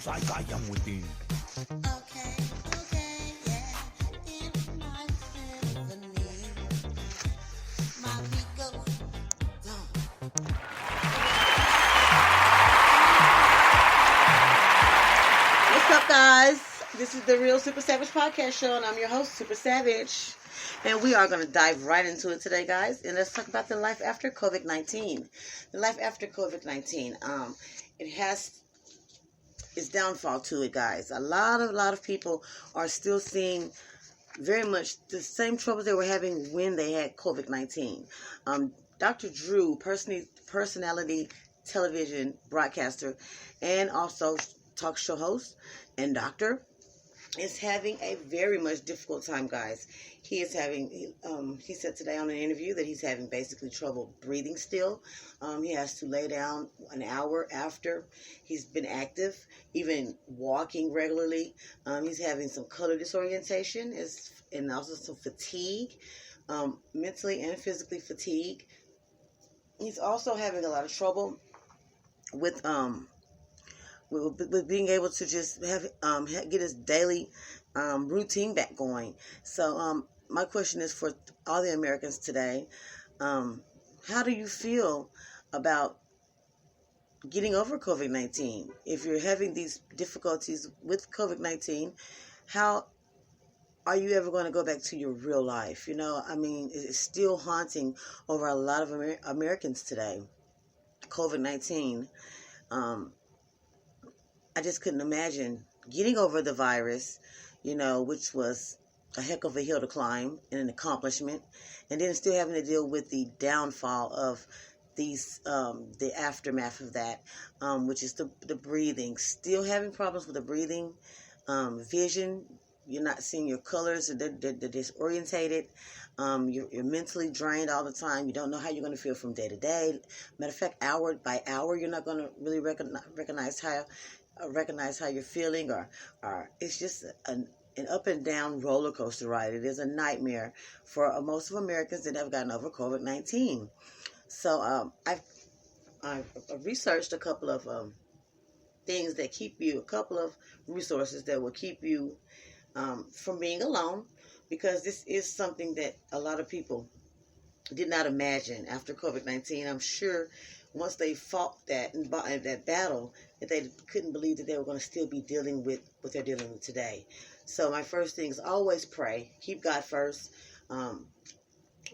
like I am within. Okay, yeah. In my symphony, my beat goes dum. What's up, guys? This is the Real Supa Savage podcast show, and I'm your host, Supa Savage. And we are going to dive right into it today, guys. And let's talk about the life after COVID-19. The life after COVID-19. It has its downfall to it, guys. A lot of people are still seeing very much the same troubles they were having when they had COVID-19. Dr. Drew, personality television broadcaster, and also talk show host and doctor, is having a very much difficult time, guys. He said today on an interview that he's having basically trouble breathing still. He has to lay down an hour after he's been active, even walking regularly. He's having some color disorientation and also some fatigue, mentally and physically fatigue. He's also having a lot of trouble with being able to just get his daily routine back going. So my question is for all the Americans today: how do you feel about getting over COVID-19? If you're having these difficulties with COVID-19, how are you ever going to go back to your real life? You know, I mean, it's still haunting over a lot of Americans today. COVID-19. I just couldn't imagine getting over the virus, you know, which was a heck of a hill to climb and an accomplishment, and then still having to deal with the downfall of the aftermath of that, which is the breathing. Still having problems with the breathing, vision. You're not seeing your colors, they're disorientated. You're mentally drained all the time. You don't know how you're going to feel from day to day. Matter of fact, hour by hour, you're not going to really recognize how you're feeling, or it's just an up and down roller coaster ride. It is a nightmare for most of Americans that have gotten over COVID-19. So I've researched a couple of things that a couple of resources that will keep you from being alone, because this is something that a lot of people did not imagine after COVID-19. I'm sure once they fought that battle, that they couldn't believe that they were going to still be dealing with what they're dealing with today. So my first thing is always pray. Keep God first.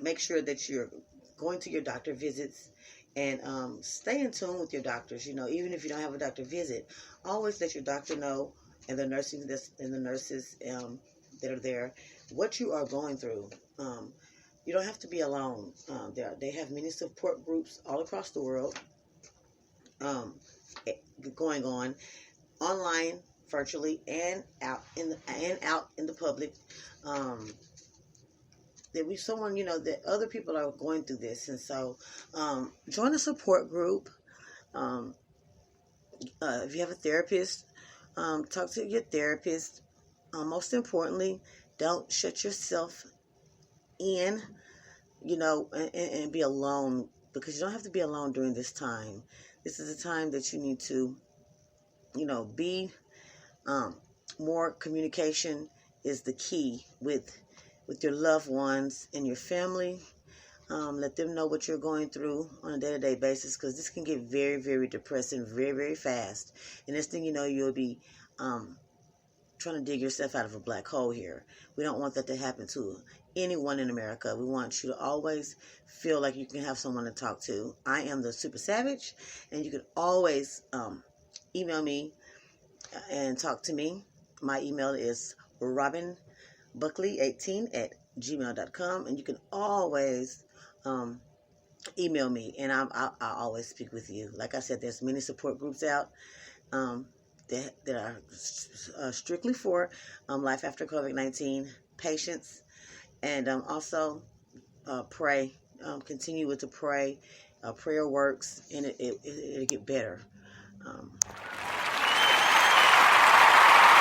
Make sure that you're going to your doctor visits, and stay in tune with your doctors. You know, even if you don't have a doctor visit, always let your doctor know, and the nurses that are there, what you are going through. You don't have to be alone. They have many support groups all across the world going on online, virtually, and out in the public. That that other people are going through this, and so join a support group. If you have a therapist, talk to your therapist. Most importantly, don't shut yourself in, and be alone, because you don't have to be alone during this time. This is a time that you need to, be more communication is the key with your loved ones and your family. Let them know what you're going through on a day-to-day basis, because this can get very, very depressing very, very fast. And next thing you know, you'll be trying to dig yourself out of a black hole here. We don't want that to happen to anyone in America. We want you to always feel like you can have someone to talk to. I am the Supa Savage, and you can always email me and talk to me. My email is robinbuckley18@gmail.com, and you can always email me, and I'll always speak with you. Like I said, there's many support groups out that are strictly for life after COVID-19 patients, and also pray. Continue with the pray. Prayer works, and it'll get better.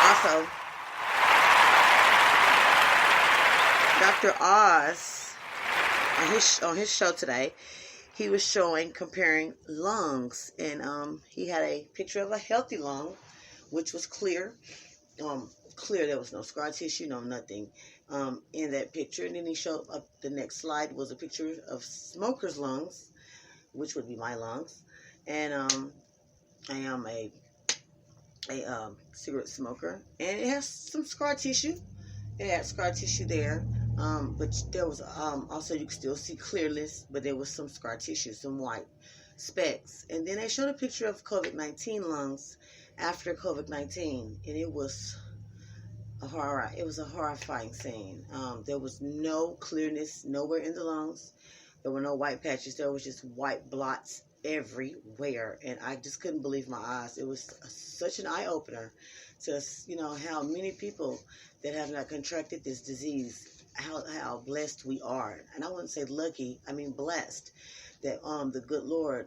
Also, Dr. Oz, on his show today, he was comparing lungs, and he had a picture of a healthy lung which was clear. Clear, there was no scar tissue, no nothing in that picture. And then he showed up, the next slide was a picture of smoker's lungs, which would be my lungs. And I am a cigarette smoker, and it has some scar tissue. It had scar tissue there, but there was also, you could still see clearness, but there was some scar tissue, some white specks. And then they showed a picture of COVID-19 lungs after COVID-19, and it was a horror. It was a horrifying scene. There was no clearness nowhere in the lungs. There were no white patches. There was just white blots everywhere, and I just couldn't believe my eyes. It was such an eye-opener to, you know, how many people that have not contracted this disease, how blessed we are. And I wouldn't say lucky, I mean blessed, that the good Lord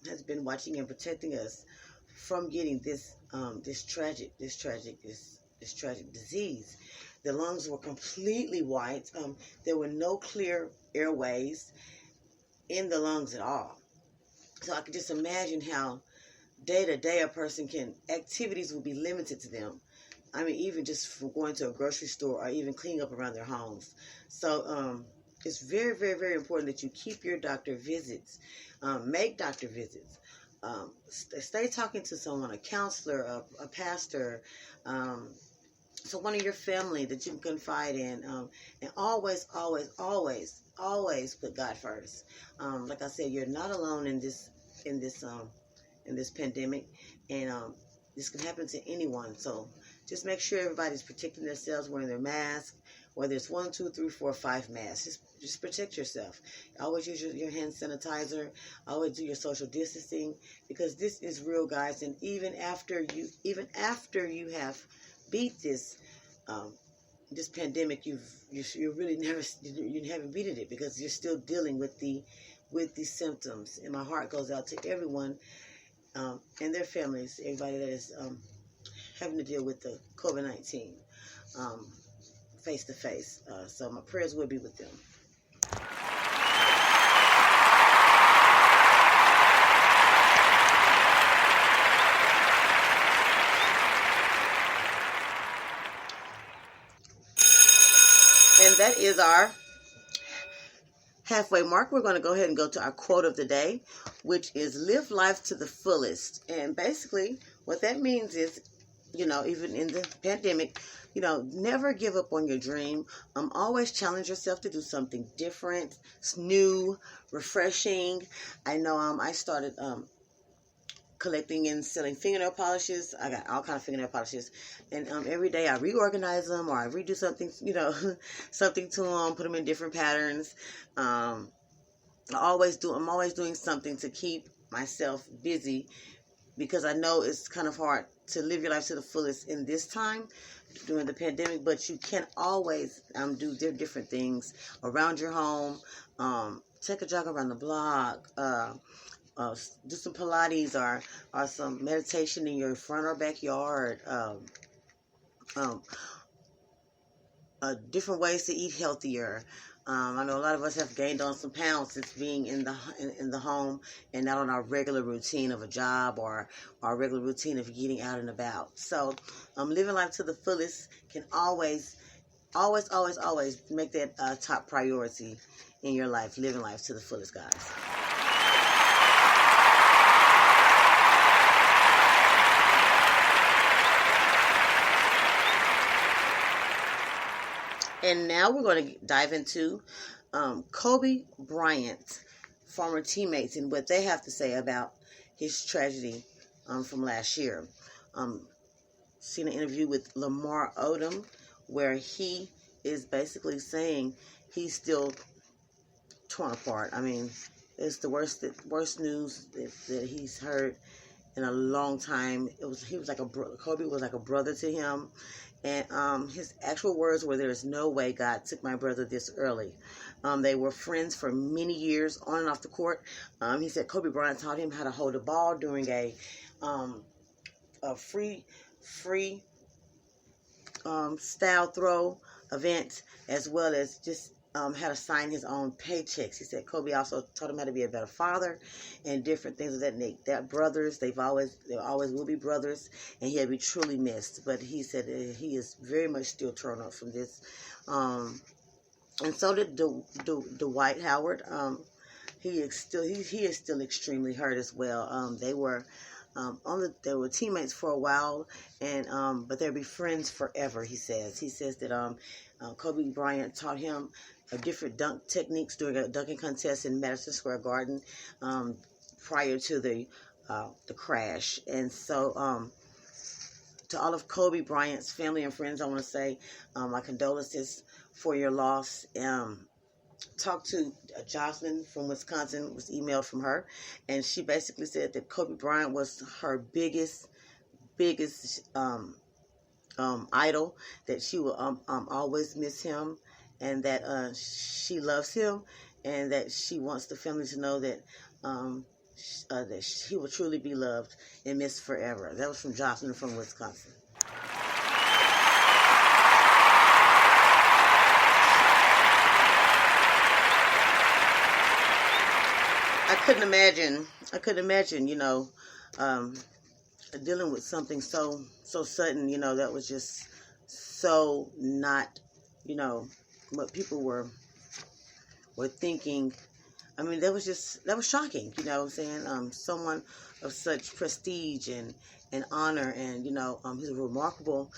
has been watching and protecting us from getting this tragic disease. The lungs were completely white. There were no clear airways in the lungs at all. So I could just imagine how day to day a person activities will be limited to them. I mean, even just from going to a grocery store or even cleaning up around their homes. So it's very, very, very important that you keep your doctor visits, make doctor visits, stay talking to someone, a counselor, a pastor, so one of your family that you can confide in, and always, always, always, always put God first. Like I said, you're not alone in this pandemic, and this can happen to anyone. So just make sure everybody's protecting themselves, wearing their mask, whether it's 1, 2, 3, 4, 5 masks. Just protect yourself. Always use your hand sanitizer. Always do your social distancing, because this is real, guys. And even after you have beat this pandemic, you really you haven't beaten it, because you're still dealing with the symptoms. And my heart goes out to everyone and their families, everybody that is having to deal with the COVID-19 face to face. So my prayers will be with them. And that is our halfway mark. We're going to go ahead and go to our quote of the day, which is live life to the fullest. And basically what that means is, you know, even in the pandemic, you know, never give up on your dream. Always challenge yourself to do something different, new, refreshing. I know I started collecting and selling fingernail polishes. I got all kinds of fingernail polishes, and every day I reorganize them, or I redo something, you know, something to them, put them in different patterns. I'm always doing something to keep myself busy, because I know it's kind of hard to live your life to the fullest in this time during the pandemic, but you can always do different things around your home. Take a jog around the block, do some Pilates or some meditation in your front or backyard. Different ways to eat healthier. I know a lot of us have gained on some pounds since being in the home and not on our regular routine of a job or our regular routine of getting out and about. So living life to the fullest can always make that top priority in your life. Living life to the fullest, guys. And now we're going to dive into Kobe Bryant, former teammates, and what they have to say about his tragedy from last year. Seen an interview with Lamar Odom where he is basically saying he's still torn apart. I mean, it's the worst news that he's heard in a long time. Kobe was like a brother to him. And his actual words were, "There is no way God took my brother this early." They were friends for many years on and off the court. He said Kobe Bryant taught him how to hold a ball during a free style throw event, as well as just how to sign his own paychecks. He said Kobe also taught him how to be a better father and different things of that nature. That brothers, they always will be brothers, and he'll be truly missed. But he said he is very much still torn up from this. And so did Dwight Howard. He is still extremely hurt as well. They were teammates for a while, and but they'll be friends forever. He says that Kobe Bryant taught him different dunk techniques during a dunking contest in Madison Square Garden prior to the crash. And so to all of Kobe Bryant's family and friends, I want to say my condolences for your loss. Talked to Jocelyn from Wisconsin, was emailed from her, and she basically said that Kobe Bryant was her biggest idol, that she will always miss him, and that she loves him, and that she wants the family to know that that he will truly be loved and missed forever. That was from Jocelyn from Wisconsin. I couldn't imagine, dealing with something so sudden, that was just so not, what people were thinking. I mean, that was shocking, what I'm saying? Someone of such prestige and honor, and, he's a remarkable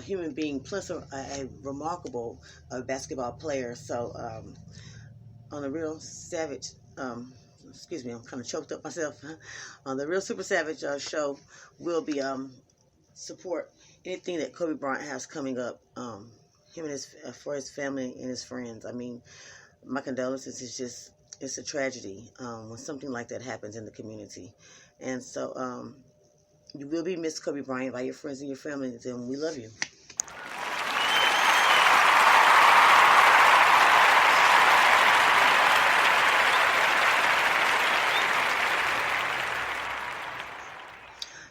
human being, plus a remarkable basketball player. So, on the Real Savage, excuse me, I'm kind of choked up myself. On the Real Supa Savage show, will be support anything that Kobe Bryant has coming up. Him and for his family and his friends. I mean, my condolences. It's a tragedy when something like that happens in the community, and so you will be missed, Kobe Bryant, by your friends and your family, and we love you.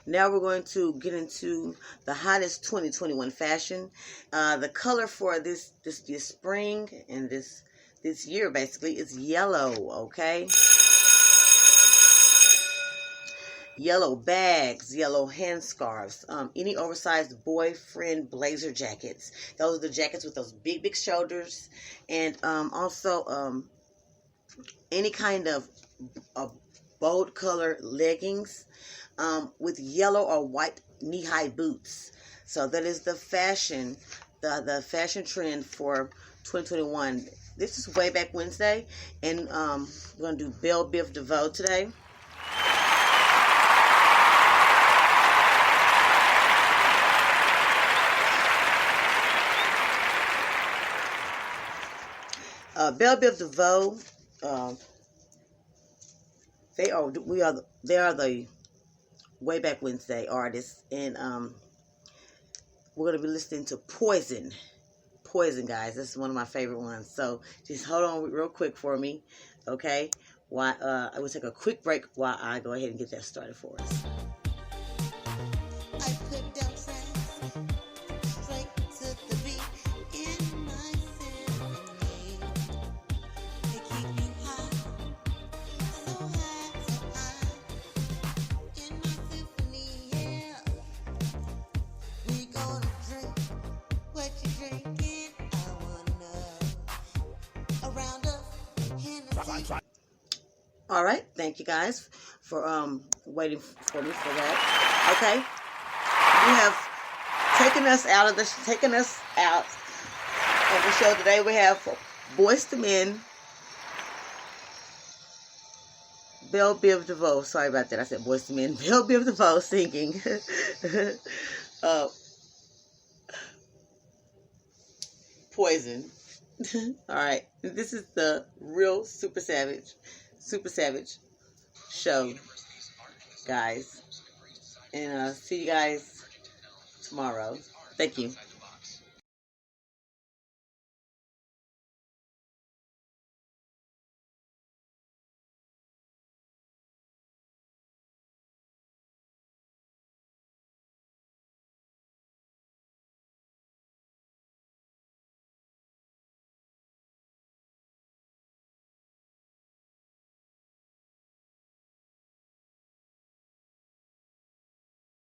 Now we're going to get into the hottest 2021 fashion. The color for this spring and this year basically is yellow, okay? Yellow bags, yellow hand scarves, any oversized boyfriend blazer jackets. Those are the jackets with those big shoulders, and also any kind of bold color leggings with yellow or white knee-high boots. So that is the fashion, the fashion trend for 2021. This is Way Back Wednesday, and we're going to do Belle Biv DeVoe today. Belle Biv DeVoe, they are the Way Back Wednesday artists, and we're going to be listening to Poison, guys. This is one of my favorite ones, so just hold on real quick for me, okay? I will take a quick break while I go ahead and get that started for us. I put down straight to the beat in my symphony. They keep you high, so high in my symphony, yeah. We gonna drink what you drinking. I wanna know around us, Hennessy. All right, thank you guys for waiting for me for that. Okay, we have taken us out of the show today. We have Boyz II Men, Belle Biv DeVoe. Sorry about that. I said Boyz II Men. Belle Biv DeVoe singing. Poison. All right, this is the Real Supa Savage show, guys, and see you guys tomorrow. Thank you.